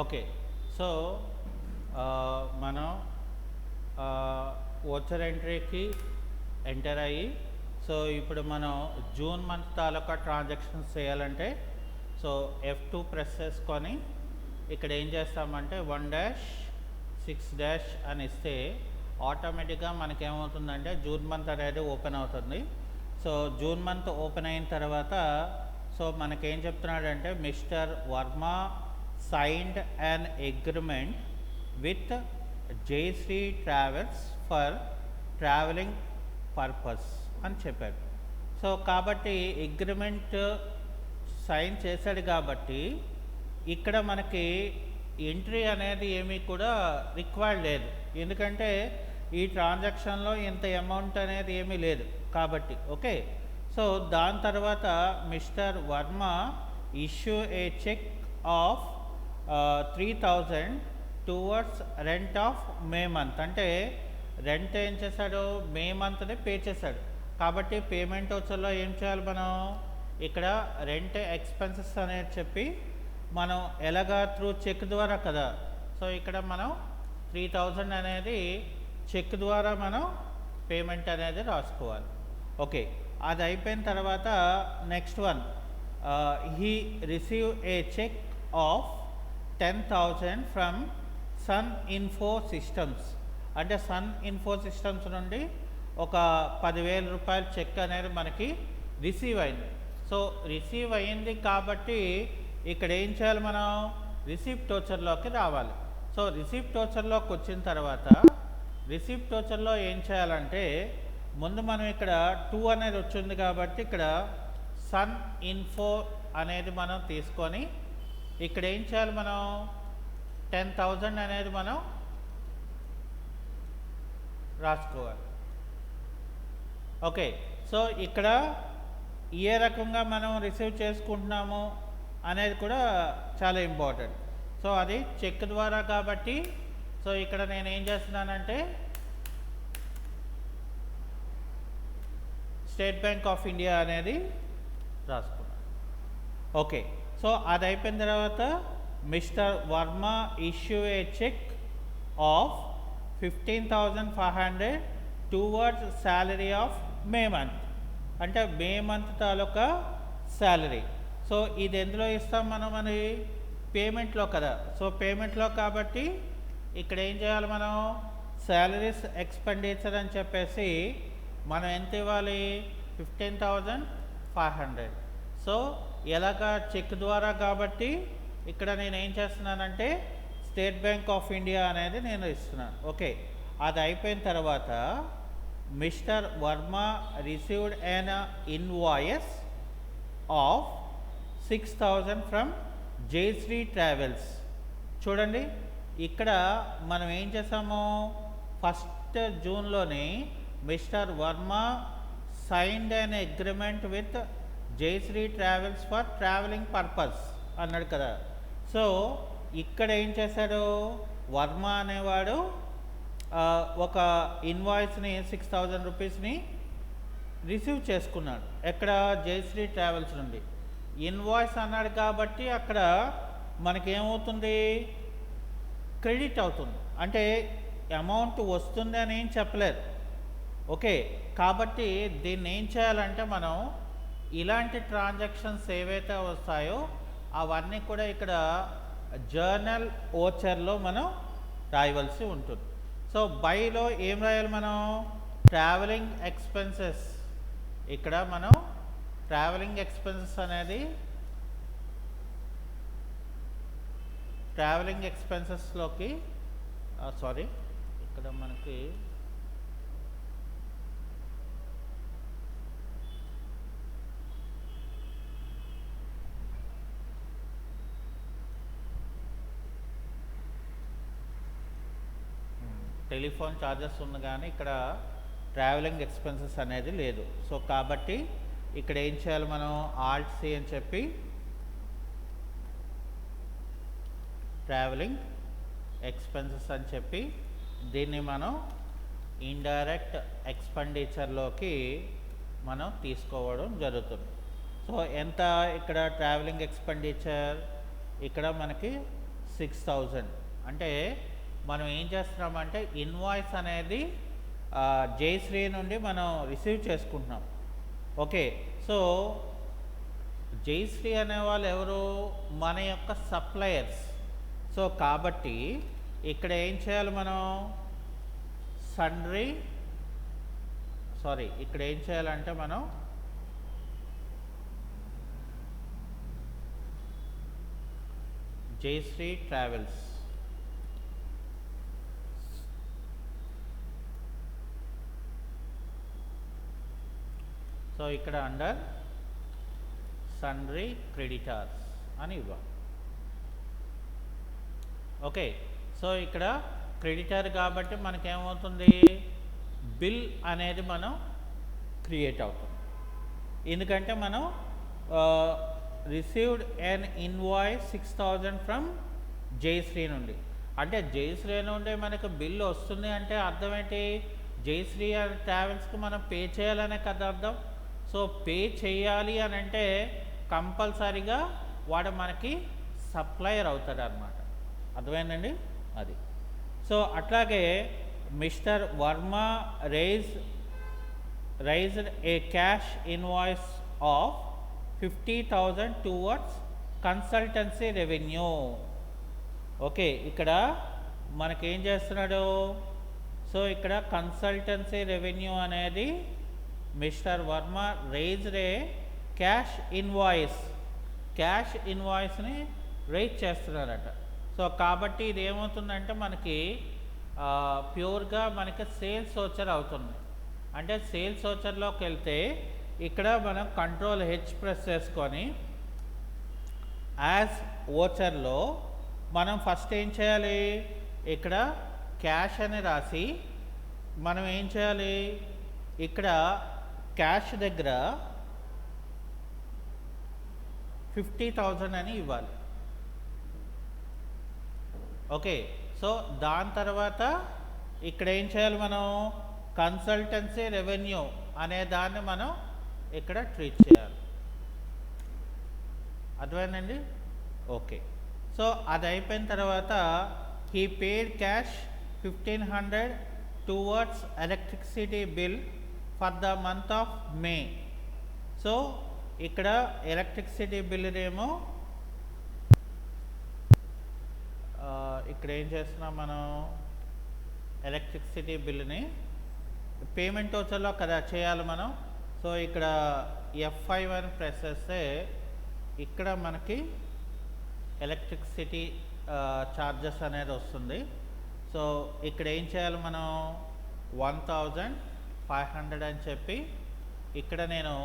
Okay. So, మనం voucher ఎంట్రీకి enter అయ్యి, సో ఇప్పుడు మనం జూన్ మంత్ తాలూకా ట్రాన్సాక్షన్స్ చేయాలంటే, సో F2 ప్రెస్ చేసుకొని ఇక్కడ ఏం చేస్తామంటే 1-6- అని ఇస్తే ఆటోమేటిక్గా మనకేమవుతుందంటే జూన్ మంత్ అనేది ఓపెన్ అవుతుంది. సో జూన్ మంత్ ఓపెన్ అయిన తర్వాత సో మనకేం చెప్తున్నాడంటే mister Varma signed an agreement with Jayashree travels for travelling purpose అని చెప్పాడు. సో కాబట్టి అగ్రిమెంట్ సైన్ చేశాడు కాబట్టి ఇక్కడ మనకి ఎంట్రీ అనేది ఏమీ కూడా రిక్వైర్డ్ లేదు, ఎందుకంటే ఈ ట్రాన్సాక్షన్లో ఇంత అమౌంట్ అనేది ఏమీ లేదు కాబట్టి. ఓకే, సో దాని తర్వాత mister Varma issue a cheque of 3000 towards rent of May month. అంటే రెంట్ ఏం చేశాడు, మే మంత్ని పే చేశాడు కాబట్టి పేమెంట్ వచ్చేలో ఏం చేయాలి మనం ఇక్కడ రెంట్ ఎక్స్పెన్సెస్ అనేది చెప్పి మనం ఎలాగా త్రూ చెక్ ద్వారా కదా. సో ఇక్కడ మనం 3000 అనేది చెక్ ద్వారా మనం పేమెంట్ అనేది రాసుకోవాలి. ఓకే, అది అయిపోయిన తర్వాత next one, he receive a cheque of 10,000 from Sun Info Systems. అంటే సన్ ఇన్ఫో సిస్టమ్స్ నుండి ఒక 10,000 రూపాయల చెక్ అనేది మనకి రిసీవ్ అయింది. సో రిసీవ్ అయ్యింది కాబట్టి ఇక్కడ ఏం చేయాలి, మనం రిసిప్ట్ వోచర్లోకి రావాలి. సో రిసిప్ట్ వోచర్లోకి వచ్చిన తర్వాత రిసిప్ట్ వోచర్లో ఏం చేయాలంటే ముందు మనం ఇక్కడ 2 అనేది వచ్చింది కాబట్టి ఇక్కడ సన్ ఇన్ఫో అనేది మనం తీసుకొని ఇక్కడ ఏం చేయాలి, మనం 10,000 అనేది మనం రాసుకోవాలి. ఓకే, సో ఇక్కడ ఏ రకంగా మనం రిసీవ్ చేసుకుంటున్నాము అనేది కూడా చాలా ఇంపార్టెంట్. సో అది చెక్ ద్వారా కాబట్టి సో ఇక్కడ నేను ఏం చేస్తున్నానంటే స్టేట్ బ్యాంక్ ఆఫ్ ఇండియా అనేది రాసుకున్నాను. ఓకే, సో అది అయిపోయిన తర్వాత mister Varma issue a cheque of 15,500 towards salary of May month. అంటే మే మంత్ తాలూకా శాలరీ. సో ఇది ఎందులో ఇస్తాం మనం, మన పేమెంట్లో కదా. సో పేమెంట్లో కాబట్టి ఇక్కడ ఏం చేయాలి, మనం శాలరీస్ ఎక్స్పెండిచర్ అని చెప్పేసి మనం ఎంత ఇవ్వాలి, 15,500. సో ఎలాగా చెక్ ద్వారా కాబట్టి ఇక్కడ నేను ఏం చేస్తున్నానంటే స్టేట్ బ్యాంక్ ఆఫ్ ఇండియా అనేది నేను ఇస్తున్నాను. ఓకే, అది అయిపోయిన తర్వాత mister Varma received an invoice of 6,000 from Jayashree travels. చూడండి ఇక్కడ మనం ఏం చేసాము, 1 జూన్లోని mister Varma signed an agreement with Jayashree travels for travelling purpose అన్నాడు కదా. సో ఇక్కడ ఏం చేశాడు, వర్మ అనేవాడు ఒక ఇన్వాయిస్ని 6,000 రూపీస్ని రిసీవ్ చేసుకున్నాడు. ఎక్కడ, జయశ్రీ ట్రావెల్స్ నుండి. ఇన్వాయిస్ అన్నాడు కాబట్టి అక్కడ మనకేమవుతుంది, క్రెడిట్ అవుతుంది. అంటే అమౌంట్ వస్తుంది అని ఏం చెప్పలేదు. ఓకే, కాబట్టి దీన్ని ఏం చేయాలంటే మనం ఇలాంటి ట్రాన్సాక్షన్స్ ఏవైతే వస్తాయో అవన్నీ కూడా ఇక్కడ జర్నల్ ఓచర్లో మనం రాయవలసి ఉంటుంది. సో బైలో ఏం రాయాలి, మనం ట్రావెలింగ్ ఎక్స్పెన్సెస్. ఇక్కడ మనం ట్రావెలింగ్ ఎక్స్పెన్సెస్ అనేది ట్రావెలింగ్ ఎక్స్పెన్సెస్లోకి సారీ ఇక్కడ మనకి టెలిఫోన్ ఛార్జెస్ ఉంది కానీ ఇక్కడ ట్రావెలింగ్ ఎక్స్పెన్సెస్ అనేది లేదు. సో కాబట్టి ఇక్కడ ఏం చేయాలి, మనం ఆల్ట్ సి అని చెప్పి ట్రావెలింగ్ ఎక్స్పెన్సెస్ అని చెప్పి దీన్ని మనం ఇండైరెక్ట్ ఎక్స్పెండిచర్లోకి మనం తీసుకోవడం జరుగుతుంది. సో ఎంత ఇక్కడ ట్రావెలింగ్ ఎక్స్పెండిచర్ ఇక్కడ మనకి 6000. అంటే మనం ఏం చేస్తున్నామంటే ఇన్వాయిస్ అనేది జయశ్రీ నుండి మనం రిసీవ్ చేసుకుంటున్నాం. ఓకే, సో జయశ్రీ అనేవాళ్ళు ఎవరు? మన యొక్క సప్లయర్స్. సో కాబట్టి ఇక్కడ ఏం చేయాలి మనం? ఇక్కడ ఏం చేయాలంటే మనం జయశ్రీ ట్రావెల్స్, సో ఇక్కడ అండర్ సన్రీ క్రెడిటార్స్ అని ఇవ్వాలి. ఓకే, సో ఇక్కడ క్రెడిటర్ కాబట్టి మనకేమవుతుంది? బిల్ అనేది మనం క్రియేట్ అవుతుంది. ఎందుకంటే మనం received an invoice 6000 from Jayashree నుండి. అంటే జయశ్రీ నుండి మనకు బిల్ వస్తుంది అంటే అర్థం ఏంటి? జయశ్రీ ట్రావెల్స్కి మనం పే చేయాలనే కదా అర్థం. సో పే చేయాలి అని అంటే కంపల్సరీగా వాడు మనకి సప్లయర్ అవుతాడు అన్నమాట. అర్థమైందండి? అది. సో అట్లాగే mister Varma raised A cash invoice of 50,000 towards consultancy revenue. Okay, ఇక్కడ మనకేం చేస్తున్నాడు? సో ఇక్కడ కన్సల్టెన్సీ రెవెన్యూ అనేది మిస్టర్ వర్మ రైజ్డ్ ఏ క్యాష్ ఇన్వాయిస్ని రైజ్ చేస్తున్నారట. సో కాబట్టి ఇది ఏమవుతుందంటే మనకి ప్యూర్గా మనకి సేల్స్ ఓచర్ అవుతుంది. అంటే సేల్స్ ఓచర్లోకి వెళ్తే ఇక్కడ మనం కంట్రోల్ హెచ్ ప్రెస్ చేసుకొని యాజ్ ఓచర్లో మనం ఫస్ట్ ఏం చేయాలి? ఇక్కడ క్యాష్ అని రాసి మనం ఏం చేయాలి? ఇక్కడ క్యాష్ దగ్గర 50,000 అని ఇవ్వాలి. ఓకే, సో దాని తర్వాత ఇక్కడ ఏం చేయాలి? మనం కన్సల్టెన్సీ రెవెన్యూ అనే దాన్ని మనం ఇక్కడ ట్రీట్ చేయాలి. అర్థమైందండి? ఓకే, సో అది అయిపోయిన తర్వాత he paid cash 1500 towards electricity bill for the month of May. So ఇక్కడ ఎలక్ట్రిసిటీ బిల్ ఏమో ఇక్కడ ఏం చేస్తున్నాం మనం? ఎలక్ట్రిసిటీ బిల్లుని పేమెంట్ ఓచర్లో కదా చేయాలి మనం. సో ఇక్కడ F5 అని ప్రెస్ చేస్తే ఇక్కడ మనకి ఎలక్ట్రిసిటీ ఛార్జెస్ అనేది వస్తుంది. సో ఇక్కడ ఏం చేయాలి మనం? 1500 అని చెప్పి ఇక్కడ నేను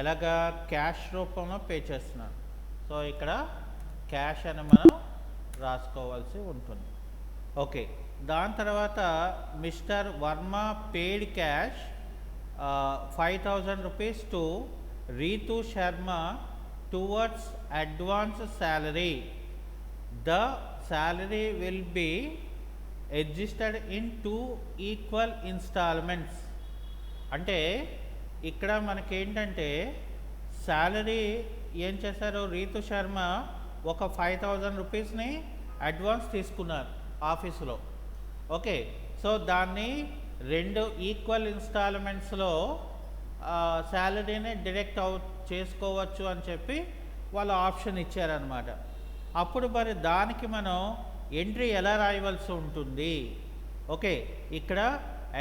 ఎలాగా క్యాష్ రూపంలో పే చేస్తున్నాను. సో ఇక్కడ క్యాష్ అని మనం రాసుకోవాల్సి ఉంటుంది. ఓకే, దాని తర్వాత mister Varma paid cash 5,000 rupees to Ritu Sharma towards advance salary. The salary will be adjusted in 2 equal installments. అంటే ఇక్కడ మనకేంటంటే శాలరీ ఏం చేశారు? రీతు శర్మ ఒక 5,000 రూపీస్ని అడ్వాన్స్ తీసుకున్నారు ఆఫీసులో. ఓకే, సో దాన్ని 2 ఈక్వల్ ఇన్స్టాల్మెంట్స్లో శాలరీని డిడక్ట్ చేసుకోవచ్చు అని చెప్పి వాళ్ళు ఆప్షన్ ఇచ్చారనమాట. అప్పుడు మరి దానికి మనం ఎంట్రీ ఎలా రాయవలసి ఉంటుంది? ఓకే, ఇక్కడ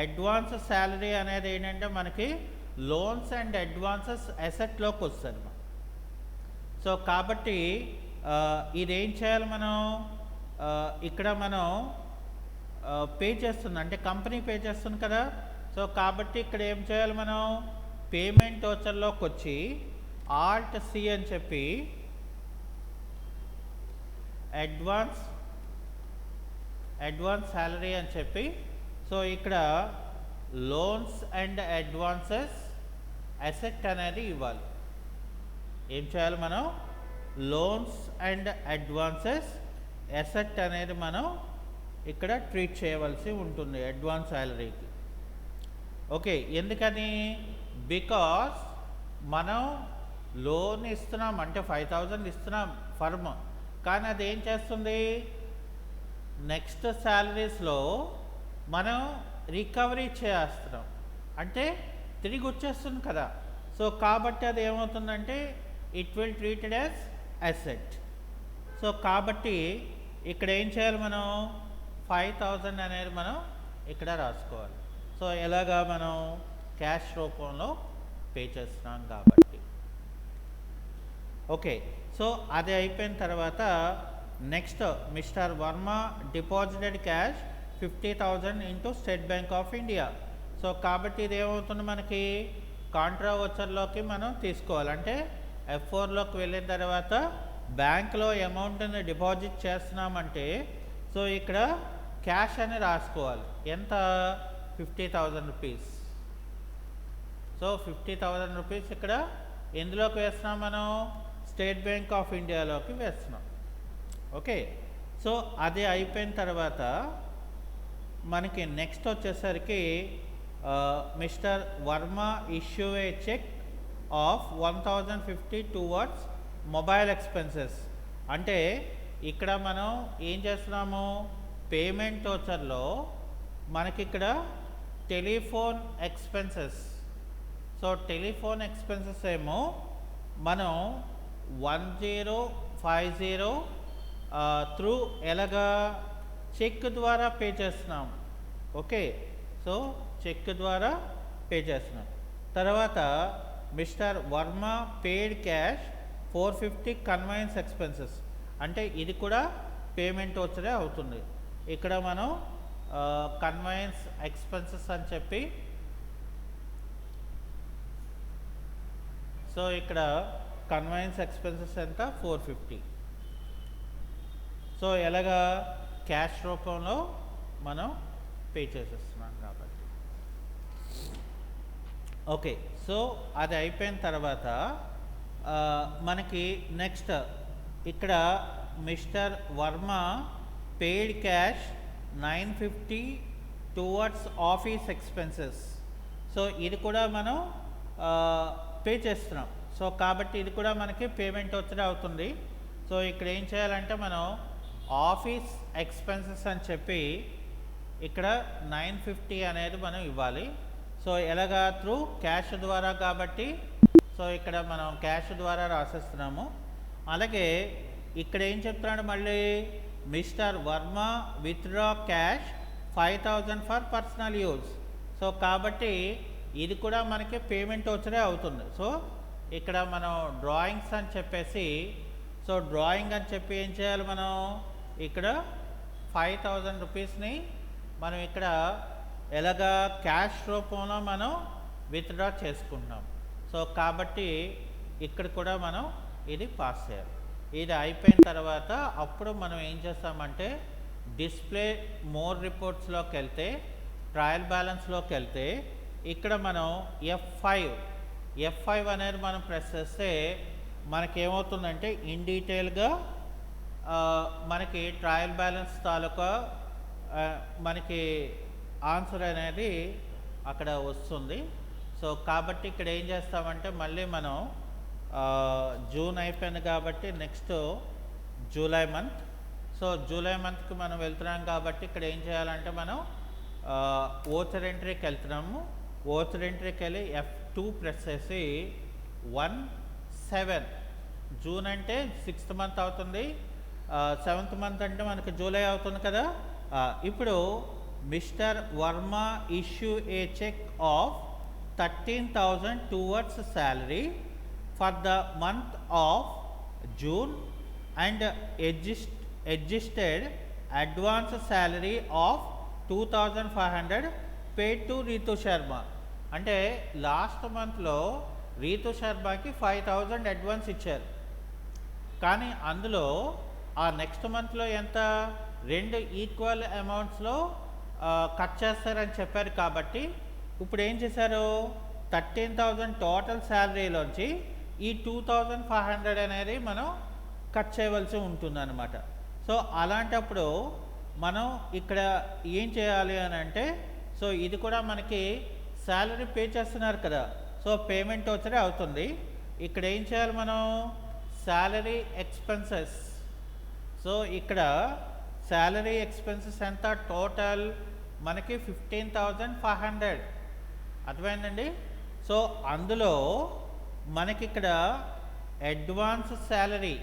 అడ్వాన్స్ శాలరీ అనేది ఏంటంటే మనకి లోన్స్ అండ్ అడ్వాన్సెస్ అసెట్లోకి వస్తుంది. సో కాబట్టి ఇదేం చేయాలి మనం? ఇక్కడ మనం పే చేస్తుంది అంటే కంపెనీ పే చేస్తుంది కదా. సో కాబట్టి ఇక్కడ ఏం చేయాలి మనం? పేమెంట్ ఓచర్లోకి వచ్చి Alt C అని చెప్పి అడ్వాన్స్ శాలరీ అని చెప్పి, సో ఇక్కడ లోన్స్ అండ్ అడ్వాన్సెస్ అసెట్ అనేది ఇవ్వాలి. ఏం చేయాలి మనం? లోన్స్ అండ్ అడ్వాన్సెస్ అసెట్ అనేది మనం ఇక్కడ ట్రీట్ చేయవలసి ఉంటుంది అడ్వాన్స్ శాలరీకి. ఓకే, ఎందుకని? బికాస్ మనం లోన్ ఇస్తున్నాం అంటే 5,000 ఇస్తున్నాం ఫర్మ్, కానీ అది ఏం చేస్తుంది? నెక్స్ట్ శాలరీస్లో మనం రికవరీ చేస్తున్నాం, అంటే తిరిగి వచ్చేస్తుంది కదా. సో కాబట్టి అది ఏమవుతుందంటే it will treated as asset. So కాబట్టి ఇక్కడ ఏం చేయాలి, మనం 5000 అనేది మనం ఇక్కడ రాసుకోవాలి. సో ఎలాగా, మనం క్యాష్ రూపంలో పే చేస్తున్నాం కాబట్టి. ఓకే, సో అది అయిపోయిన తర్వాత next mister Varma deposited cash 50,000 into state bank of India. So కాబట్టి ఇది ఏమవుతుంది, మనకి కాంట్రా వచ్చర్లోకి మనం తీసుకోవాలి. అంటే F4లోకి వెళ్ళిన తర్వాత బ్యాంక్లో అమౌంట్ని డిపాజిట్ చేస్తున్నామంటే సో ఇక్కడ క్యాష్ అని రాసుకోవాలి. ఎంత, 50,000 రూపీస్. సో 50,000 రూపీస్ ఇక్కడ ఎందులోకి వేస్తున్నాం, మనం స్టేట్ బ్యాంక్ ఆఫ్ ఇండియాలోకి వేస్తున్నాం. ఓకే, సో అది అయిపోయిన తర్వాత మనకి నెక్స్ట్ వచ్చేసరికి mister Varma issue a cheque of 1050 towards mobile expenses. అంటే ఇక్కడ మనం ఏం చేస్తున్నాము, పేమెంట్ వచ్చర్లో మనకి ఇక్కడ telephone expenses. So telephone expenses ఏమో మనం 1050 త్రూ ఎలాగా, చెక్ ద్వారా పే చేస్తున్నాం. ఓకే, సో చెక్ ద్వారా పే చేస్తున్నాం. తర్వాత mister Varma paid cash 450 conveyance expenses. అంటే ఇది కూడా పేమెంట్ వచ్చే అవుతుంది. ఇక్కడ మనం కన్వెన్స్ ఎక్స్పెన్సెస్ అని చెప్పి, సో ఇక్కడ కన్వెన్స్ ఎక్స్పెన్సెస్ ఎంత, 450. సో ఎలాగా, క్యాష్ రూపంలో మనం పే చేసేస్తున్నాం కాబట్టి. ఓకే, సో అది అయిపోయిన తర్వాత మనకి నెక్స్ట్ ఇక్కడ mister Varma paid cash 950 towards office expenses. So ఇది కూడా మనం పే చేస్తున్నాం. సో కాబట్టి ఇది కూడా మనకి పేమెంట్ వచ్చే అవుతుంది. సో ఇక్కడ ఏం చేయాలంటే మనం ఆఫీస్ ఎక్స్పెన్సెస్ అని చెప్పి ఇక్కడ 950 అనేది మనం ఇవ్వాలి. సో ఎలాగా, త్రూ క్యాష్ ద్వారా కాబట్టి సో ఇక్కడ మనం క్యాష్ ద్వారా రాసేస్తున్నాము. అలాగే ఇక్కడ ఏం చెప్తున్నాడు మళ్ళీ, mister Varma withdraw cash 5000 for personal use. So కాబట్టి ఇది కూడా మనకి పేమెంట్ వచ్చే అవుతుంది. సో ఇక్కడ మనం డ్రాయింగ్స్ అని చెప్పేసి, సో డ్రాయింగ్ అని చెప్పి ఏం చేయాలి, మనం ఇక్కడ 5000 రూపీస్ని మనం ఇక్కడ ఎలాగా క్యాష్ రూపంలో మనం విత్డ్రా చేసుకుంటున్నాం. సో కాబట్టి ఇక్కడ కూడా మనం ఇది పాస్ చేయాలి. ఇది అయిపోయిన తర్వాత అప్పుడు మనం ఏం చేస్తామంటే డిస్ప్లే మోర్ రిపోర్ట్స్లోకి వెళ్తే, ట్రయల్ బ్యాలెన్స్లోకి వెళ్తే ఇక్కడ మనం F5 అనేది మనం ప్రెస్ చేస్తే మనకేమవుతుందంటే ఇన్ డీటెయిల్గా మనకి ట్రయల్ బ్యాలెన్స్ తాలూకా మనకి ఆన్సర్ అనేది అక్కడ వస్తుంది. సో కాబట్టి ఇక్కడ ఏం చేస్తామంటే మళ్ళీ మనం జూన్ అయిపోయింది కాబట్టి next July month. So July మంత్కి మనం వెళ్తున్నాం కాబట్టి ఇక్కడ ఏం చేయాలంటే మనం ఓచర్ ఎంట్రీకి వెళ్తున్నాము. ఓచర్ ఎంట్రీకి వెళ్ళి F2 ప్రెస్ చేసి 17 జూన్ అంటే 6th మంత్ అవుతుంది, 7th మంత్ అంటే మనకి జూలై అవుతుంది కదా. ఇప్పుడు mister Varma issue a cheque of 13,000 towards salary for the month of June and adjusted advance salary of 2,500 paid to Ritu Sharma. అంటే లాస్ట్ మంత్లో రీతు శర్మకి 5,000 అడ్వాన్స్ ఇచ్చారు, కానీ అందులో ఆ నెక్స్ట్ మంత్లో ఎంత, 2 ఈక్వల్ అమౌంట్స్లో కట్ చేస్తారని చెప్పారు. కాబట్టి ఇప్పుడు ఏం చేశారు, 13,000 టోటల్ శాలరీలోంచి ఈ 2,500 అనేది మనం కట్ చేయవలసి ఉంటుందన్నమాట. సో అలాంటప్పుడు మనం ఇక్కడ ఏం చేయాలి అని అంటే, సో ఇది కూడా మనకి శాలరీ పే చేస్తున్నారు కదా, సో పేమెంట్ వచ్చే అవుతుంది. ఇక్కడ ఏం చేయాలి మనం, శాలరీ ఎక్స్పెన్సెస్. సో ఇక్కడ శాలరీ ఎక్స్పెన్సెస్ ఎంత టోటల్ మనకి 15,500. అర్థమైందండి. సో అందులో మనకి ఇక్కడ అడ్వాన్స్ శాలరీ,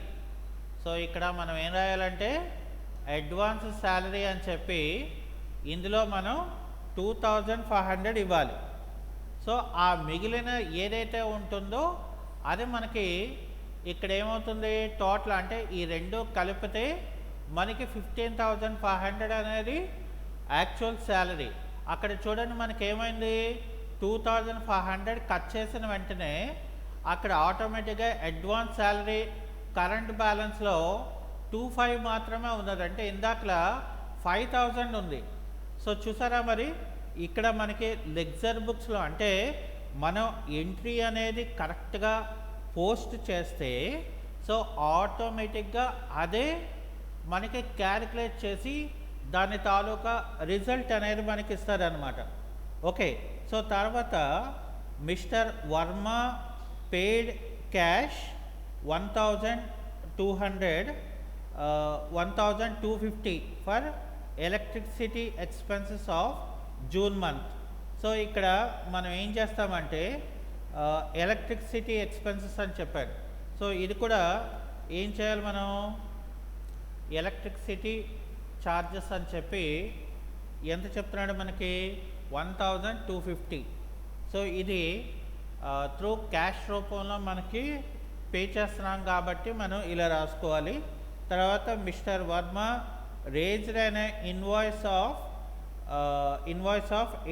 సో ఇక్కడ మనం ఏం రాయాలంటే అడ్వాన్స్ శాలరీ అని చెప్పి ఇందులో మనం 2,500 ఇవ్వాలి. సో ఆ మిగిలిన ఏదైతే ఉంటుందో అది మనకి ఇక్కడ ఏమవుతుంది టోటల్ అంటే ఈ రెండు కలిపితే మనకి 15,500 అనేది యాక్చువల్ శాలరీ. అక్కడ చూడండి మనకి ఏమైంది 2,500 కట్ చేసిన వెంటనే అక్కడ ఆటోమేటిక్గా అడ్వాన్స్ శాలరీ కరెంట్ బ్యాలెన్స్లో 25 మాత్రమే ఉన్నది. అంటే ఇందాకలా 5,000 ఉంది. సో చూసారా మరి ఇక్కడ మనకి లెక్చర్ బుక్స్లో అంటే మనం ఎంట్రీ అనేది కరెక్ట్గా పోస్ట్ చేస్తే సో ఆటోమేటిక్గా అదే మనకి క్యాలిక్యులేట్ చేసి దాని తాలూకా రిజల్ట్ అనేది మనకి ఇస్తారనమాట. ఓకే. సో తర్వాత mister Varma paid cash 1,250 for electricity expenses of June month. So ఇక్కడ మనం ఏం చేస్తామంటే ఎలక్ట్రిసిటీ ఎక్స్పెన్సెస్ అని చెప్పాడు. సో ఇది కూడా ఏం చేయాలి మనం ఎలక్ట్రిసిటీ ఛార్జెస్ అని చెప్పి ఎంత చెప్తున్నాడు మనకి 1,250. సో ఇది త్రూ క్యాష్ రూపంలో మనకి పే చేస్తున్నాం కాబట్టి మనం ఇలా రాసుకోవాలి. తర్వాత mister Varma raised an invoice of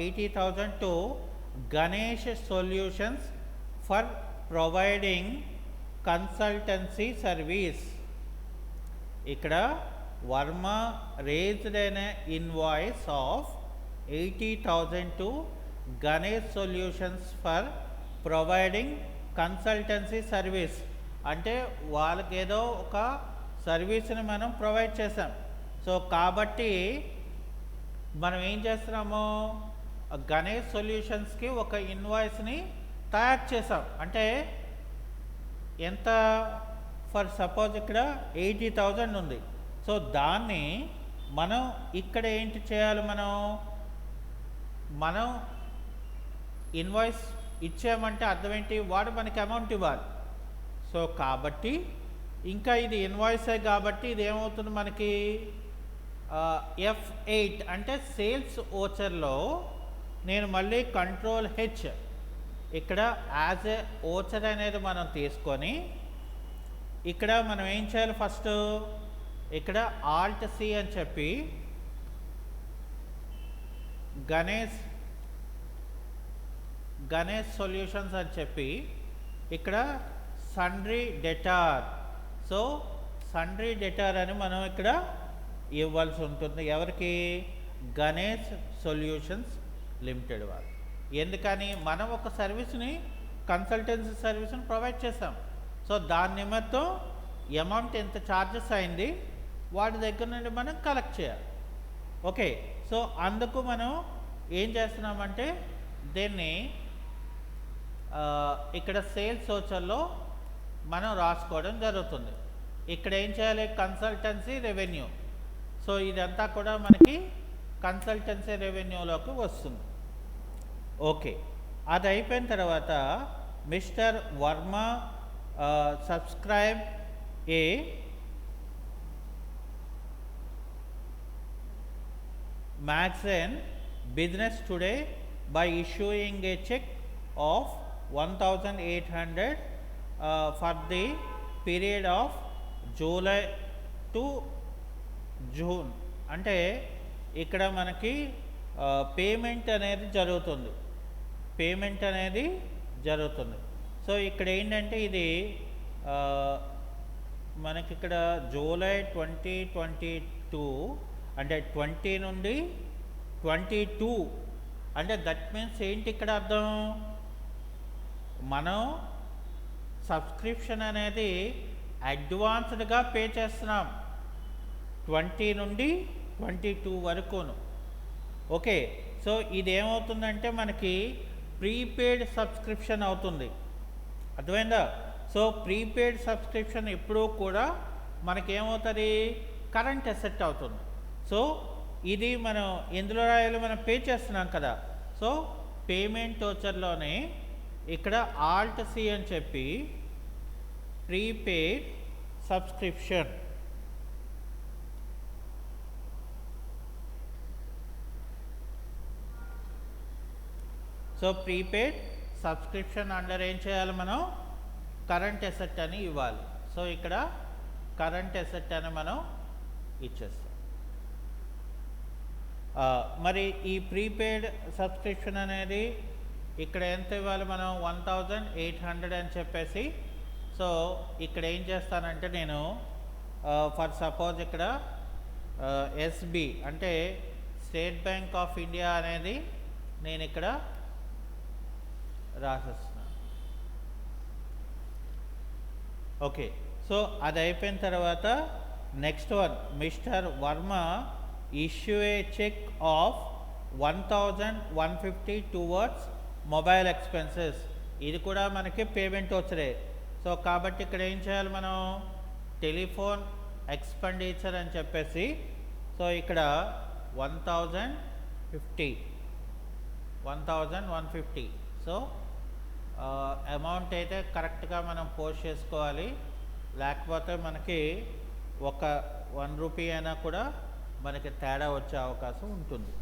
80,000 to Ganesh solutions for providing consultancy service. ఇక్కడ Varma raised an invoice of 80,000 to Ganesh solutions for providing consultancy service. అంటే వాళ్ళకి ఏదో ఒక సర్వీస్ని మనం ప్రొవైడ్ చేసాం. సో కాబట్టి మనం ఏం చేస్తున్నాము గణేష్ సొల్యూషన్స్కి ఒక ఇన్వాయిస్ని తయారు చేసాం. అంటే ఎంత ఫర్ సపోజ్ ఇక్కడ 80,000 ఉంది. సో దాన్ని మనం ఇక్కడ ఏంటి చేయాలి మనం ఇన్వాయిస్ ఇచ్చామంటే అర్థం ఏంటి వాడు మనకి అమౌంట్ ఇవ్వాలి. సో కాబట్టి ఇంకా ఇది ఇన్వాయిసే కాబట్టి ఇది ఏమవుతుంది మనకి F8 అంటే సేల్స్ ఓచర్లో నేను మళ్ళీ కంట్రోల్ H ఇక్కడ యాజ్ ఏ ఓచర్ అనేది మనం తీసుకొని ఇక్కడ మనం ఏం చేయాలి ఫస్ట్ ఇక్కడ Alt C అని చెప్పి గణేష్ సొల్యూషన్స్ అని చెప్పి ఇక్కడ sundry debtor. So sundry debtor అని మనం ఇక్కడ ఇవ్వాల్సి ఉంటుంది. ఎవరికి గణేష్ సొల్యూషన్స్ లిమిటెడ్ వారు. ఎందుకని మనం ఒక సర్వీస్ని కన్సల్టెన్సీ సర్వీస్ని ప్రొవైడ్ చేసాం. సో దాని నిమిత్తం అమౌంట్ ఎంత ఛార్జెస్ అయింది వాటి దగ్గర నుండి మనం కలెక్ట్ చేయాలి. ఓకే. సో అందుకు మనం ఏం చేస్తున్నామంటే దీన్ని ఇక్కడ సేల్స్ ఓచర్లో మనం రాసుకోవడం జరుగుతుంది. ఇక్కడ ఏం చేయాలి కన్సల్టెన్సీ రెవెన్యూ. సో ఇదంతా కూడా మనకి కన్సల్టెన్సీ రెవెన్యూలోకి వస్తుంది. ఓకే. అది అయిపోయిన తర్వాత mister Varma subscribe A magazine Business Today by issuing a check of 1,800 for the period of July to June. అంటే ఇక్కడ మనకి పేమెంట్ అనేది జరుగుతుంది. సో ఇక్కడ ఏంటంటే ఇది మనకి ఇక్కడ జూలై 2022 అంటే 20 నుండి 22 అంటే దట్ మీన్స్ ఏంటి ఇక్కడ అర్థం మనం సబ్స్క్రిప్షన్ అనేది అడ్వాన్స్డ్గా పే చేస్తున్నాం 20 నుండి 22 వరకును. ఓకే. సో ఇది ఏమవుతుందంటే మనకి ప్రీపెయిడ్ సబ్స్క్రిప్షన్ అవుతుంది. అర్థమైందా? సో ప్రీపెయిడ్ సబ్స్క్రిప్షన్ ఎప్పుడూ కూడా మనకేమవుతుంది కరెంట్ అసెట్ అవుతుంది. సో ఇది మనం ఎందులో రాయాలి, మనం పే చేస్తున్నాం కదా. సో పేమెంట్ వోచర్లోనే ఇక్కడ ఆల్ట్ సి అని చెప్పి prepaid subscription, so prepaid subscription under ఏం చేయాలి, మనం కరెంట్ ఎసెట్ అని ఇవ్వాలి. సో ఇక్కడ కరెంట్ ఎసెట్ అని మనం ఇచ్చేస్తాం. మరి ఈ ప్రీపెయిడ్ సబ్స్క్రిప్షన్ అనేది ఇక్కడ ఎంత ఇవ్వాలి, మనం 1800 అని చెప్పేసి. సో ఇక్కడ ఏం చేస్తానంటే నేను ఫర్ సపోజ్ ఇక్కడ ఎస్బి అంటే స్టేట్ బ్యాంక్ ఆఫ్ ఇండియా అనేది నేను ఇక్కడ రాసేస్తున్నాను. ఓకే, సో అది అయిపోయిన తర్వాత next one, mister Varma issue a cheque of 1150 towards mobile expenses. ఇది కూడా మనకి పేమెంట్ వచ్చే. సో కాబట్టి ఇక్కడ ఏం చేయాలి, మనం టెలిఫోన్ ఎక్స్పెండిచర్ అని చెప్పేసి, సో ఇక్కడ 1150 సో అమౌంట్ అయితే కరెక్ట్గా మనం పోస్ట్ చేసుకోవాలి, లేకపోతే మనకి ఒక 1 రూపీ అయినా కూడా మనకి తేడా వచ్చే అవకాశం ఉంటుంది.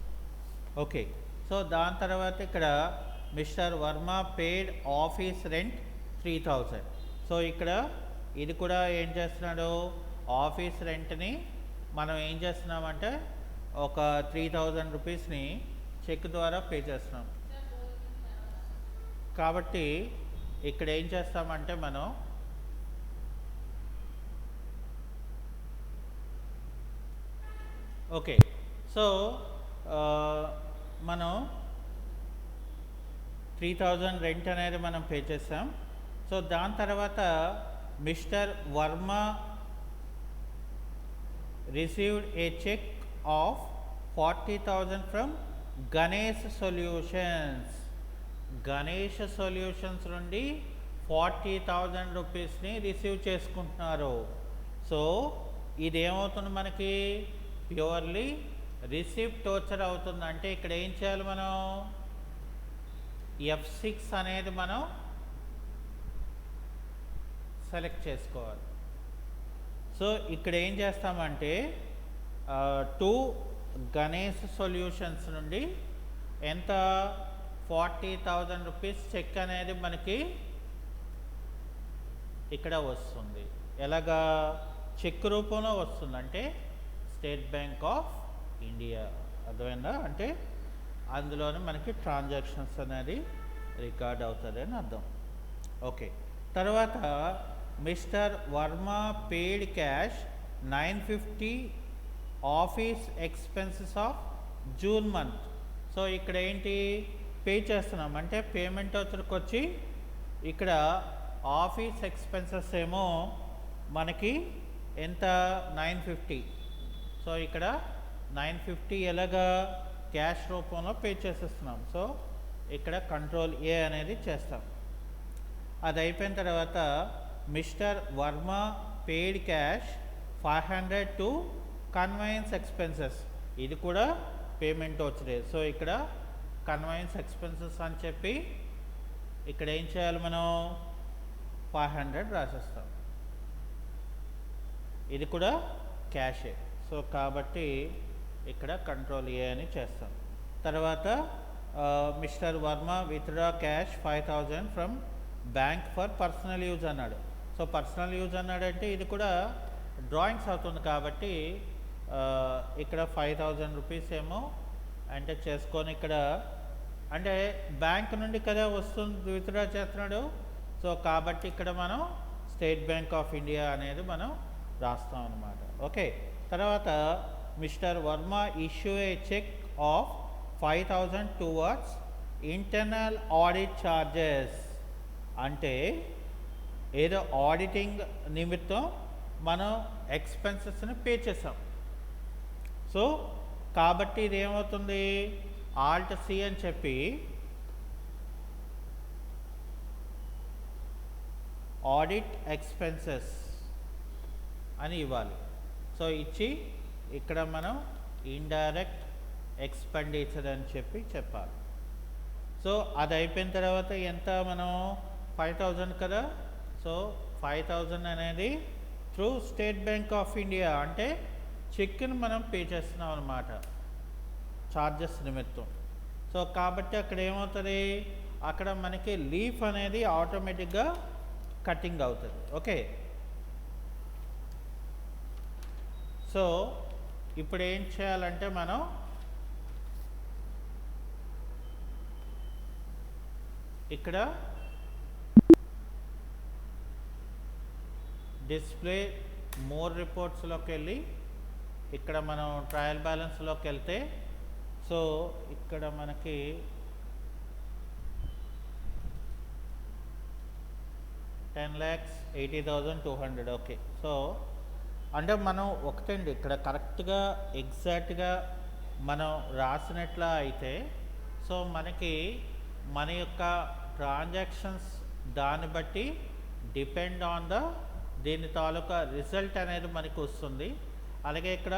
ఓకే, సో దాని తర్వాత ఇక్కడ మిస్టర్ వర్మ పేడ్ ఆఫీస్ రెంట్ 3000. సో ఇక్కడ ఇది కూడా ఏం చేస్తున్నాడు, ఆఫీస్ రెంట్ని మనం ఏం చేస్తున్నామంటే ఒక 3000 రూపీస్ని చెక్ ద్వారా పే చేస్తున్నాం. కాబట్టి ఇక్కడ ఏం చేస్తామంటే మనం ఓకే, సో మనం 3000 రెంట్ అనేది మనం పే చేస్తాం. సో దాని తర్వాత mister Varma received a cheque of 40,000 from Ganesh solutions. Ganesh solutions నుండి 40,000 రూపీస్ని రిసీవ్ చేసుకుంటున్నారు. సో ఇది ఏమవుతుంది, మనకి ప్యూర్లీ రిసిప్ట్ వోచర్ అవుతుంది. అంటే ఇక్కడ ఏం చేయాలి, మనం F6 అనేది మనం సెలెక్ట్ చేసుకోవాలి. సో ఇక్కడ ఏం చేస్తామంటే టు గణేష్ సొల్యూషన్స్ నుండి ఎంత 40,000 రూపీస్ చెక్ అనేది మనకి ఇక్కడ వస్తుంది. ఎలాగా, చెక్ రూపంలో వస్తుంది, అంటే స్టేట్ బ్యాంక్ ఆఫ్ ఇండియా. అర్థమైందా, అంటే అందులోనే మనకి ట్రాన్సాక్షన్స్ అనేది రికార్డ్ అవుతుంది అని అర్థం. ఓకే, తర్వాత mister Varma paid cash 950 office expenses of June month. So ఇక్కడ ఏంటి పే చేస్తున్నాం, అంటే పేమెంట్ వచ్చి ఇక్కడ ఆఫీస్ ఎక్స్పెన్సెస్ ఏమో మనకి ఎంత 950. సో ఇక్కడ 950 ఎలాగా క్యాష్ రూపంలో పే చేసేస్తున్నాం. సో ఇక్కడ కంట్రోల్ ఏ అనేది చేస్తాం. అది అయిపోయిన తర్వాత mister Varma paid cash 500 to conveyance expenses. ఇది కూడా పేమెంట్ వచ్చింది. సో ఇక్కడ కన్వెయన్స్ ఎక్స్పెన్సెస్ అని చెప్పి ఇక్కడ ఏం చేయాలి, మనం 500 రాసేస్తాం. ఇది కూడా క్యాషే. సో కాబట్టి ఇక్కడ కంట్రోల్ ఏ అని చేస్తాం. తర్వాత mister Varma withdraw cash 5,000 from bank for personal use అన్నాడు. సో పర్సనల్ యూజ్ అన్నాడంటే ఇది కూడా డ్రాయింగ్స్ అవుతుంది కాబట్టి ఇక్కడ 5,000 రూపీస్ ఏమో అంటే చేసుకొని ఇక్కడ అంటే బ్యాంక్ నుండి కదా వస్తుంది, విత్డ్రా చేస్తున్నాడు. సో కాబట్టి ఇక్కడ మనం స్టేట్ బ్యాంక్ ఆఫ్ ఇండియా అనేది మనం రాస్తాం అన్నమాట. ఓకే, తర్వాత mister Varma issue a cheque of 5,000 towards internal audit charges. అంటే ఏదో ఆడిటింగ్ నిమిత్తం మనం ఎక్స్పెన్సెస్ని పే చేసాం. సో కాబట్టి ఇది ఏమవుతుంది, ఆల్ట్ సి అని చెప్పి ఆడిట్ ఎక్స్పెన్సెస్ అని ఇవ్వాలి. సో ఇచ్చి ఇక్కడ మనం ఇండైరెక్ట్ ఎక్స్పెండిచర్ అని చెప్పాలి. సో అది అయిపోయిన తర్వాత ఎంత మనం 5,000 కదా. సో 5,000 అనేది through state bank of India అంటే చెక్ని మనం పే చేస్తున్నాం అన్నమాట ఛార్జెస్ నిమిత్తం. సో కాబట్టి అక్కడ ఏమవుతుంది, అక్కడ మనకి లీఫ్ అనేది ఆటోమేటిక్గా కటింగ్ అవుతుంది. ఓకే, సో ఇప్పుడు ఏం చేయాలంటే మనం ఇక్కడ డిస్ప్లే మోర్ రిపోర్ట్స్లోకి వెళ్ళి ఇక్కడ మనం ట్రయల్ బ్యాలెన్స్లోకి వెళ్తే సో ఇక్కడ మనకి $10,80,200. ఓకే, సో అంటే మనం ఒకటండి ఇక్కడ కరెక్ట్గా ఎగ్జాక్ట్గా మనం రాసినట్లా అయితే సో మనకి మన యొక్క ట్రాన్సాక్షన్స్ దాన్ని బట్టి డిపెండ్ ఆన్ దీని తాలూకా రిజల్ట్ అనేది మనకి వస్తుంది. అలాగే ఇక్కడ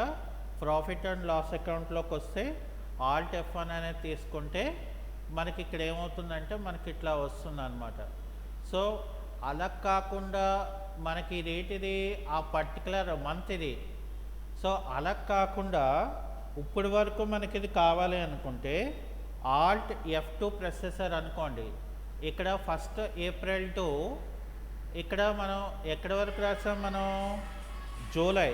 ప్రాఫిట్ అండ్ లాస్ అకౌంట్లోకి వస్తే ఆల్ట్ F1 అనేది తీసుకుంటే మనకి ఇక్కడ ఏమవుతుందంటే మనకి ఇట్లా వస్తుంది అన్నమాట. సో అలా కాకుండా మనకి ఇది ఆ పర్టికులర్ మంత్ ఇది. సో అలా కాకుండా ఇప్పటి వరకు మనకి ఇది కావాలి అనుకుంటే ఆల్ట్ F2 ప్రెసెసర్ అనుకోండి. ఇక్కడ 1st April టు ఇక్కడ మనం ఎక్కడి వరకు రాసాం, మనం జూలై.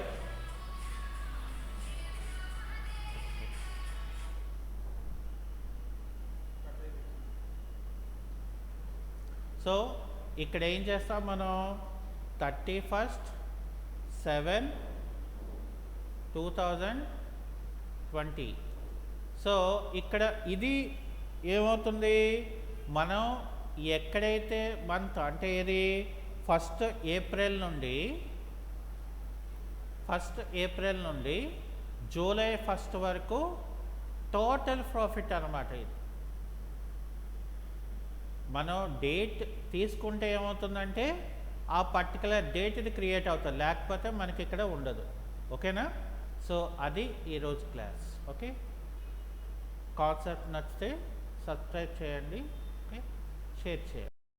సో ఇక్కడ ఏం చేస్తాం మనం 31/7/2020. సో ఇక్కడ ఇది ఏమవుతుంది, మనం ఎక్కడైతే మంత్ అంటే ఇది 1st April నుండి జూలై 1st వరకు టోటల్ ప్రాఫిట్ అన్నమాట. ఇది మనం డేట్ తీసుకుంటే ఏమవుతుందంటే ఆ పర్టికులర్ డేట్ ఇది క్రియేట్ అవుతుంది, లేకపోతే మనకి ఇక్కడ ఉండదు. ఓకేనా, సో అది ఈరోజు క్లాస్. ఓకే, కాన్సెప్ట్ నచ్చితే సబ్స్క్రైబ్ చేయండి, ఓకే, షేర్ చేయండి.